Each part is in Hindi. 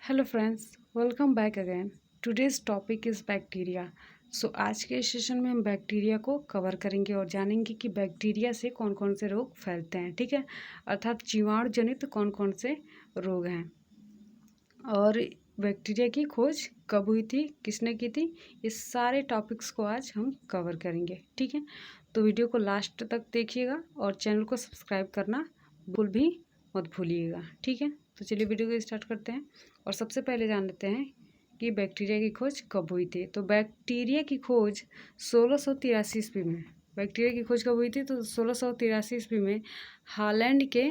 Hello friends, welcome back again. Today's topic is bacteria. आज के सेशन में हम बैक्टीरिया को कवर करेंगे और जानेंगे कि बैक्टीरिया से कौन कौन से रोग फैलते हैं। ठीक है, अर्थात जीवाणु जनित कौन कौन से रोग हैं और बैक्टीरिया की खोज कब हुई थी, किसने की थी, इस सारे टॉपिक्स को आज हम कवर करेंगे। ठीक है, तो वीडियो को लास्ट तक देखिएगा और चैनल को सब्सक्राइब करना बिल्कुल भी मत भूलिएगा। ठीक है, तो चलिए वीडियो को स्टार्ट करते हैं और सबसे पहले जान लेते हैं कि बैक्टीरिया की खोज कब हुई थी। तो बैक्टीरिया की खोज 1683 ईस्वी में बैक्टीरिया की खोज कब हुई थी? तो 1683 ईस्वी में हालैंड के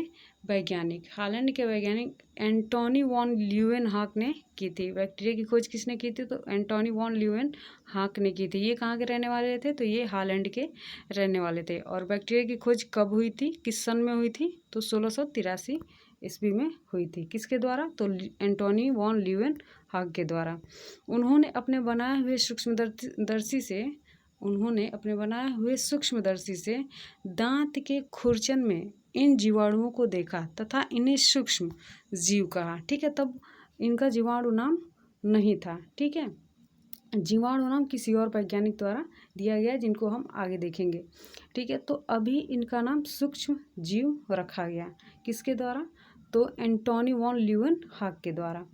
वैज्ञानिक एंटोनी वॉन ल्यूवेनहॉक ने की थी। बैक्टीरिया की खोज किसने की थी? तो एंटोनी वॉन ल्यूवेनहॉक ने की थी। ये कहाँ के रहने वाले थे? तो ये हालैंड के रहने वाले थे। और बैक्टीरिया की खोज कब हुई थी, किस सन में हुई थी? तो 1683 ईस्वी में हुई थी। किसके द्वारा? तो एंटोनी वॉन ल्यूवेनहॉक के द्वारा। उन्होंने अपने बनाए हुए सूक्ष्मदर्शी से दांत के खुरचन में इन जीवाणुओं को देखा तथा इन्हें सूक्ष्म जीव कहा। ठीक है, तब इनका जीवाणु नाम नहीं था। ठीक है, जीवाणु नाम किसी और वैज्ञानिक द्वारा दिया गया जिनको हम आगे देखेंगे। ठीक है, तो अभी इनका नाम सूक्ष्म जीव रखा गया। किसके द्वारा? तो एंटोनी वॉन ल्यूवेनहॉक के द्वारा।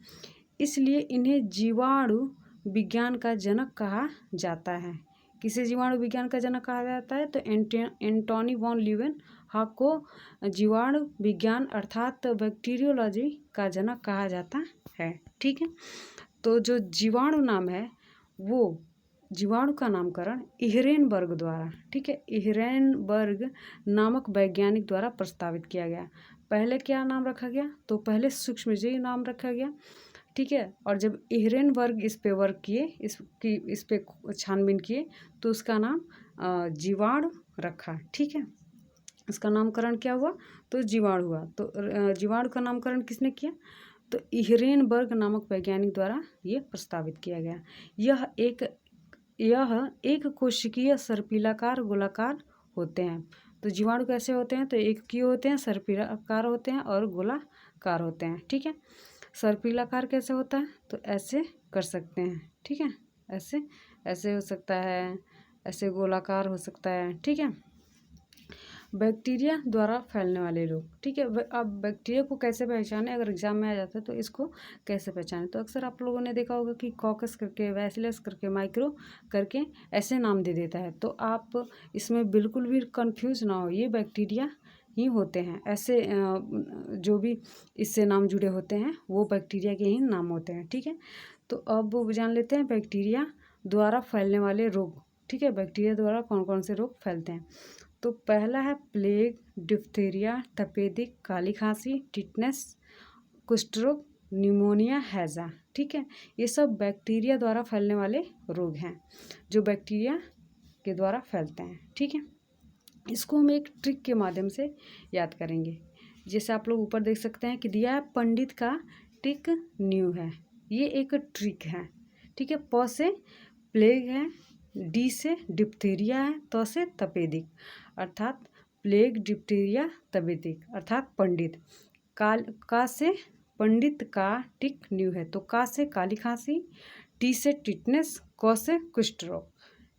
इसलिए इन्हें जीवाणु विज्ञान का जनक कहा जाता है। किसे जीवाणु विज्ञान का जनक कहा जाता है? तो एंटोनी वॉन ल्यूवेनहॉक को जीवाणु विज्ञान अर्थात बैक्टीरियोलॉजी का जनक कहा जाता है। ठीक है, तो जो जीवाणु नाम है वो जीवाणु का नामकरण इहरेनबर्ग द्वारा, ठीक है, इहरेनबर्ग नामक वैज्ञानिक द्वारा प्रस्तावित किया गया। पहले क्या नाम रखा गया? तो पहले सूक्ष्मजीव नाम रखा गया। ठीक है, और जब इहरेनबर्ग इस पे वर्क किए, इस पे छानबीन किए तो उसका नाम जीवाणु रखा। ठीक है, इसका नामकरण क्या हुआ? तो जीवाणु हुआ। तो जीवाणु का नामकरण किसने किया? तो इहरेनबर्ग नामक वैज्ञानिक द्वारा ये प्रस्तावित किया गया। यह एक कोशिकीय सर्पिलाकार गोलाकार होते हैं। तो जीवाणु कैसे होते हैं? तो एककीय होते हैं, सर्पिलाकार होते हैं और गोलाकार होते हैं। ठीक है, सर्पिलाकार कैसे होता है? तो ऐसे कर सकते हैं। ठीक है, ऐसे ऐसे हो सकता है, ऐसे गोलाकार हो सकता है। ठीक है, बैक्टीरिया द्वारा फैलने वाले रोग। ठीक है, अब बैक्टीरिया को कैसे पहचाने? अगर एग्जाम में आ जाता है तो इसको कैसे पहचाने? तो अक्सर आप लोगों ने देखा होगा कि कॉकस करके, बैसिलस करके, माइक्रो करके ऐसे नाम दे देता है। तो आप इसमें बिल्कुल भी कंफ्यूज ना हो, ये बैक्टीरिया ही होते हैं। ऐसे जो भी इससे नाम जुड़े होते हैं वो बैक्टीरिया के ही नाम होते हैं। ठीक है, तो अब जान लेते हैं बैक्टीरिया द्वारा फैलने वाले रोग। ठीक है, बैक्टीरिया द्वारा कौन कौन से रोग फैलते हैं? तो पहला है प्लेग, डिप्थीरिया, तपेदिक, काली खांसी, टिटनेस, कुष्ठ रोग, निमोनिया, हैजा। ठीक है, ये सब बैक्टीरिया द्वारा फैलने वाले रोग हैं जो बैक्टीरिया के द्वारा फैलते हैं। ठीक है, इसको हम एक ट्रिक के माध्यम से याद करेंगे। जैसे आप लोग ऊपर देख सकते हैं कि दिया है पंडित का टिक न्यू है, ये एक ट्रिक है। ठीक है, प से प्लेग है, डी से डिप्थीरिया है, त से तपेदिक अर्थात प्लेग, डिप्थीरिया, तपेदिक अर्थात पंडित। का से पंडित का टिक न्यू है, तो का से काली खांसी, टी से टिटनेस, क से कुष्ठ रोग।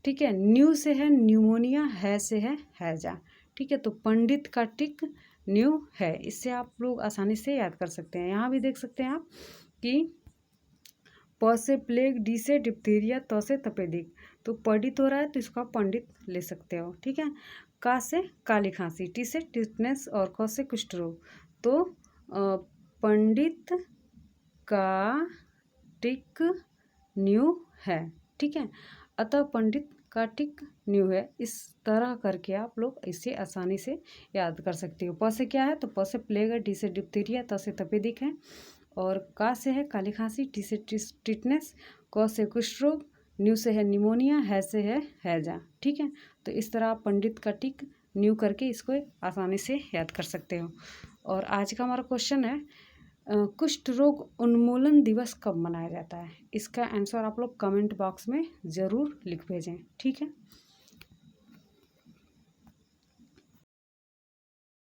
ठीक है, न्यू से है न्यूमोनिया, है से है हैजा। ठीक है, तो पंडित का टिक न्यू है, इससे आप लोग आसानी से याद कर सकते हैं। यहाँ भी देख सकते हैं आप कि प से प्लेग, डी से डिप्थीरिया, त से तपेदिक। तो पंडित हो रहा है तो इसको आप पंडित ले सकते हो। ठीक है, का से काली खांसी, टी से टिटनेस और क से कुष्ठ रोग। तो पंडित का टिक न्यू है। ठीक है, अतः पंडित का टिक न्यू है। इस तरह करके आप लोग इसे आसानी से याद कर सकते हो। प से क्या है? तो प से प्लेग है, डी से डिप्थीरिया, त से तपेदिक है और का से है काली खांसी, टी से टिटनेस, क से कुष्ठ रोग, न्यू से है निमोनिया, है से है हैजा। ठीक है, तो इस तरह आप पंडित का टिक न्यू करके इसको आसानी से याद कर सकते हो। और आज का हमारा क्वेश्चन है कुष्ठ रोग उन्मूलन दिवस कब मनाया जाता है? इसका आंसर आप लोग कमेंट बॉक्स में ज़रूर लिख भेजें। ठीक है।